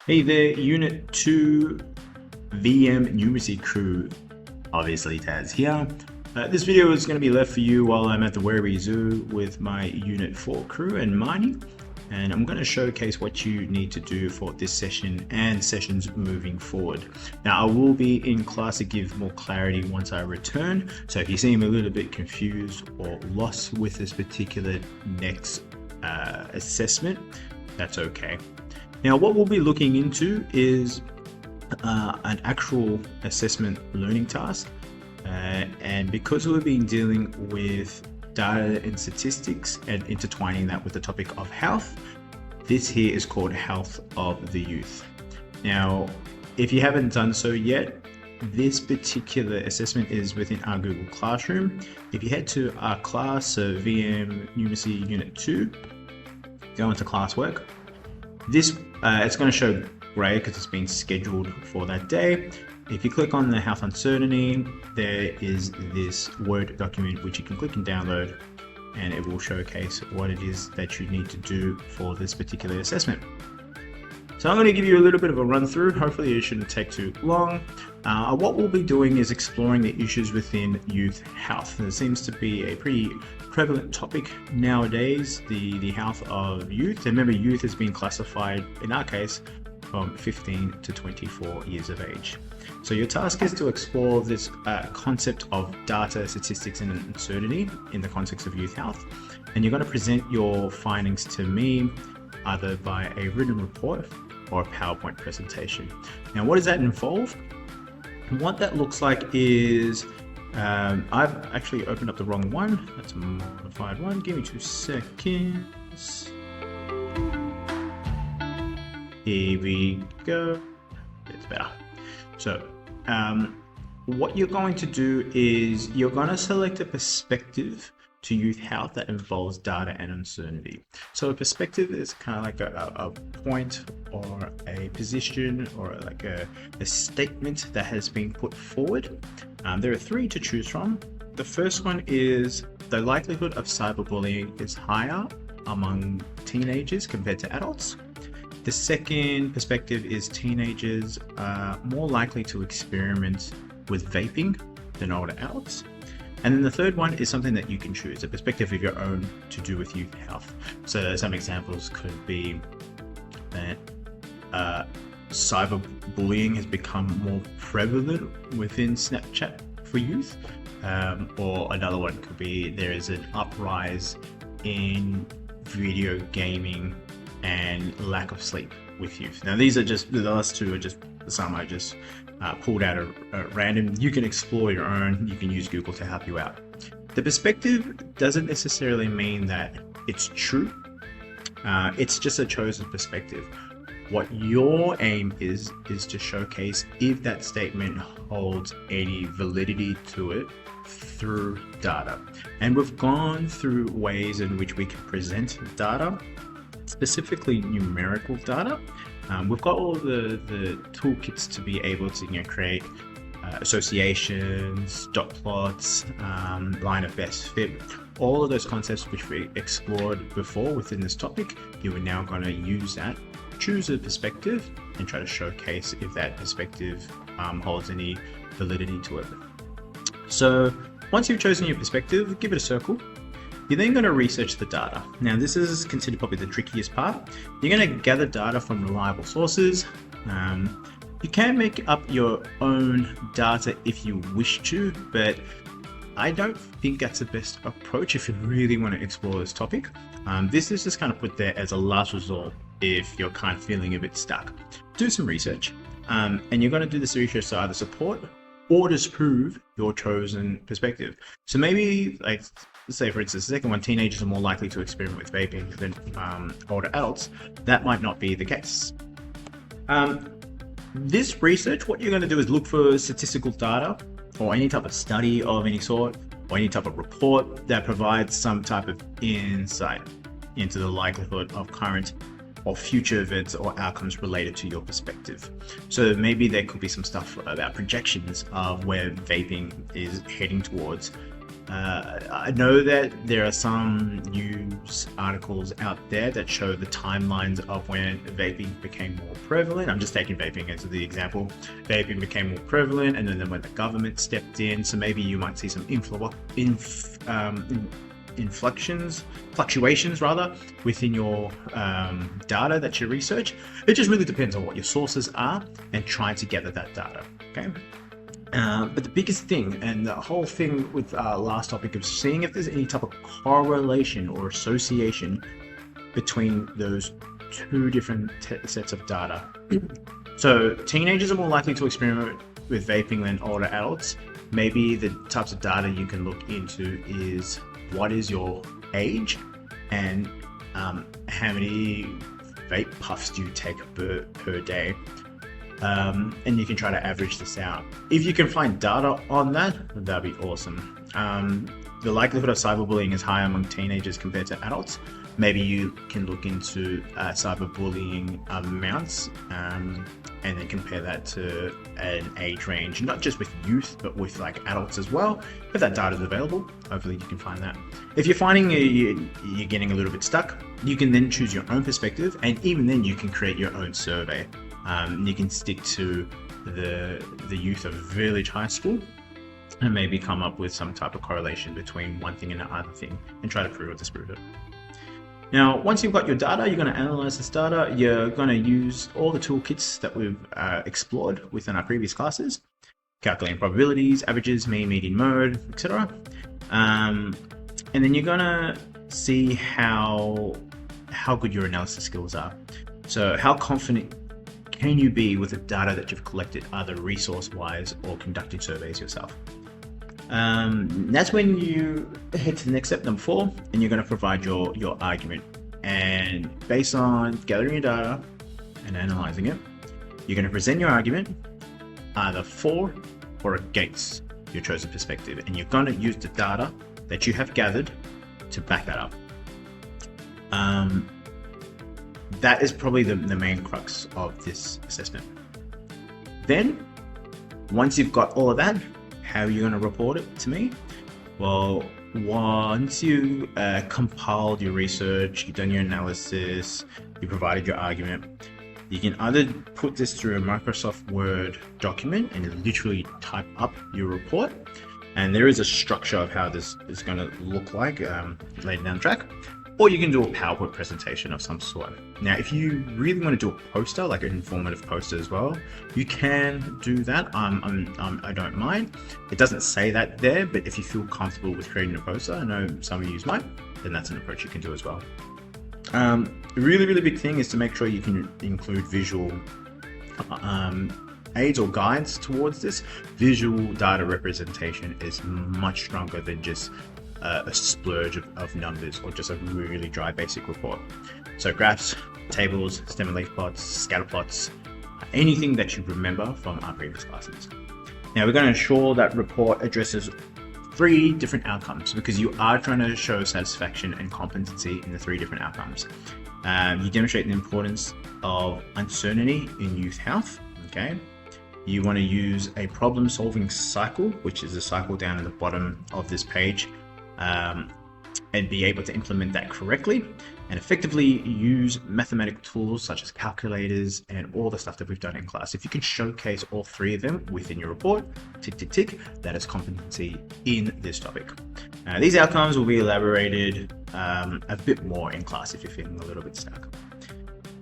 Hey there, Unit 2 VM Numeracy crew, obviously Taz here. This video is going to be left for you while I'm at the Werribee Zoo with my Unit 4 crew and Marnie, and I'm going to showcase what you need to do for this session and sessions moving forward. Now, I will be in class to give more clarity once I return, so if you seem a little bit confused or lost with this particular next assessment, that's okay. Now, what we'll be looking into is an actual assessment learning task, and because we've been dealing with data and statistics and intertwining that with the topic of health, this here is called Health of the Youth. Now, if you haven't done so yet, this particular assessment is within our Google Classroom. If you head to our class, so VM Numeracy Unit 2, go into classwork. This it's going to show grey because it's been scheduled for that day. If you click on the health uncertainty, there is this Word document which you can click and download, and it will showcase what it is that you need to do for this particular assessment. So I'm going to give you a little bit of a run through. Hopefully it shouldn't take too long. What we'll be doing is exploring the issues within youth health. There seems to be a pretty prevalent topic nowadays, the health of youth. And remember, youth has been classified, in our case, from 15 to 24 years of age. So your task is to explore this concept of data, statistics, and uncertainty in the context of youth health. And you're going to present your findings to me either by a written report or a PowerPoint presentation. Now, what does that involve? What that looks like is, I've actually opened up the wrong one. That's a modified one. Give me 2 seconds. Here we go. It's better. So, what you're going to do is you're going to select a perspective to youth health that involves data and uncertainty. So a perspective is kind of like a point or a position or like a statement that has been put forward. There are 3 to choose from. The first one is the likelihood of cyberbullying is higher among teenagers compared to adults. The second perspective is teenagers are more likely to experiment with vaping than older adults. And then the third one is something that you can choose, a perspective of your own to do with youth health. So some examples could be that cyberbullying has become more prevalent within Snapchat for youth. Or another one could be there is an uprise in video gaming and lack of sleep with youth. Now these are just, the last 2 are just some I just pulled out at random. You can explore your own, you can use Google to help you out. The perspective doesn't necessarily mean that it's true, it's just a chosen perspective. What your aim is to showcase if that statement holds any validity to it through data. And we've gone through ways in which we can present data, specifically numerical data. We've got all the toolkits to be able to create associations, dot plots, line of best fit, all of those concepts which we explored before within this topic. You are now going to use that, choose a perspective, and try to showcase if that perspective holds any validity to it. So once you've chosen your perspective, give it a circle. You're then going to research the data. Now, this is considered probably the trickiest part. You're going to gather data from reliable sources. You can make up your own data if you wish to, but I don't think that's the best approach if you really want to explore this topic. This is just kind of put there as a last resort if you're kind of feeling a bit stuck. Do some research, and you're going to do this research to either support or disprove your chosen perspective. So maybe, like, say for instance, the second one, teenagers are more likely to experiment with vaping than older adults. That might not be the case. This research, what you're going to do is look for statistical data or any type of study of any sort, or any type of report that provides some type of insight into the likelihood of current or future events or outcomes related to your perspective. So maybe there could be some stuff about projections of where vaping is heading towards, I know that there are some news articles out there that show the timelines of when vaping became more prevalent. I'm just taking vaping as the example. Vaping became more prevalent, and then when the government stepped in, so maybe you might see some fluctuations rather within your data that you research. It just really depends on what your sources are and trying to gather that data. Okay. But the biggest thing, and the whole thing with last topic of seeing if there's any type of correlation or association between those two different sets of data. So teenagers are more likely to experiment with vaping than older adults. Maybe the types of data you can look into is what is your age and how many vape puffs do you take per day. And you can try to average this out. If you can find data on that, that'd be awesome. The likelihood of cyberbullying is higher among teenagers compared to adults. Maybe you can look into cyberbullying amounts and then compare that to an age range, not just with youth, but with like adults as well. If that data is available, hopefully you can find that. If you're finding you're getting a little bit stuck, you can then choose your own perspective, and even then you can create your own survey. You can stick to the youth of village high school and maybe come up with some type of correlation between one thing and the other thing and try to prove or disprove it. Now, once you've got your data, you're going to analyze this data. You're going to use all the toolkits that we've explored within our previous classes, calculating probabilities, averages, mean, median, mode, etc. And then you're going to see how good your analysis skills are. So how confident can you be with the data that you've collected, either resource-wise or conducting surveys yourself? That's when you head to the next step, number 4, and you're going to provide your argument. And based on gathering your data and analyzing it, you're going to present your argument either for or against your chosen perspective, and you're going to use the data that you have gathered to back that up. That is probably the main crux of this assessment. Then, once you've got all of that, how are you going to report it to me? Well, once you compiled your research, you've done your analysis, you provided your argument, you can either put this through a Microsoft Word document and literally type up your report. And there is a structure of how this is going to look like later down the track. Or you can do a PowerPoint presentation of some sort. Now, if you really want to do a poster, like an informative poster as well, you can do that. I don't mind. It doesn't say that there, but if you feel comfortable with creating a poster, I know some of you might, then that's an approach you can do as well. The really big thing is to make sure you can include visual aids or guides towards this. Visual data representation is much stronger than just a splurge of numbers or just a really dry basic report. So graphs, tables, stem and leaf plots, scatter plots, anything that you remember from our previous classes. Now we're going to ensure that report addresses 3 different outcomes, because you are trying to show satisfaction and competency in the 3 different outcomes. You demonstrate the importance of uncertainty in youth health. Okay. You want to use a problem-solving cycle, which is a cycle down at the bottom of this page, and be able to implement that correctly and effectively use mathematical tools such as calculators and all the stuff that we've done in class. If you can showcase all 3 of them within your report, tick, tick, tick, that is competency in this topic. These outcomes will be elaborated a bit more in class if you're feeling a little bit stuck.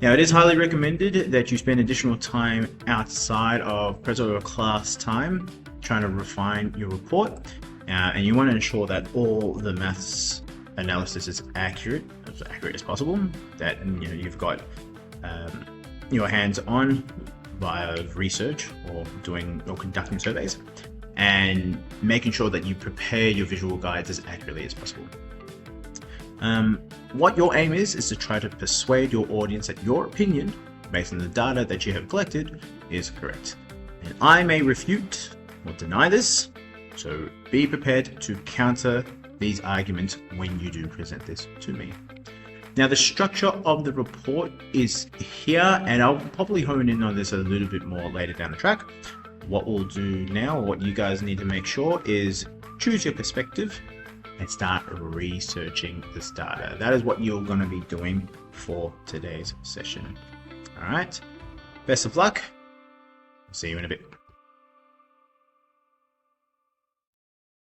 Now, it is highly recommended that you spend additional time outside of Prezo or class time trying to refine your report. And you want to ensure that all the maths analysis is accurate as possible, that you've got your hands on via research or conducting surveys, and making sure that you prepare your visual guides as accurately as possible. What your aim is to try to persuade your audience that your opinion, based on the data that you have collected, is correct. And I may refute or deny this, so be prepared to counter these arguments when you do present this to me. Now, the structure of the report is here, and I'll probably hone in on this a little bit more later down the track. What we'll do now, or what you guys need to make sure, is choose your perspective, and start researching this data. That is what you're going to be doing for today's session. All right, best of luck. See you in a bit.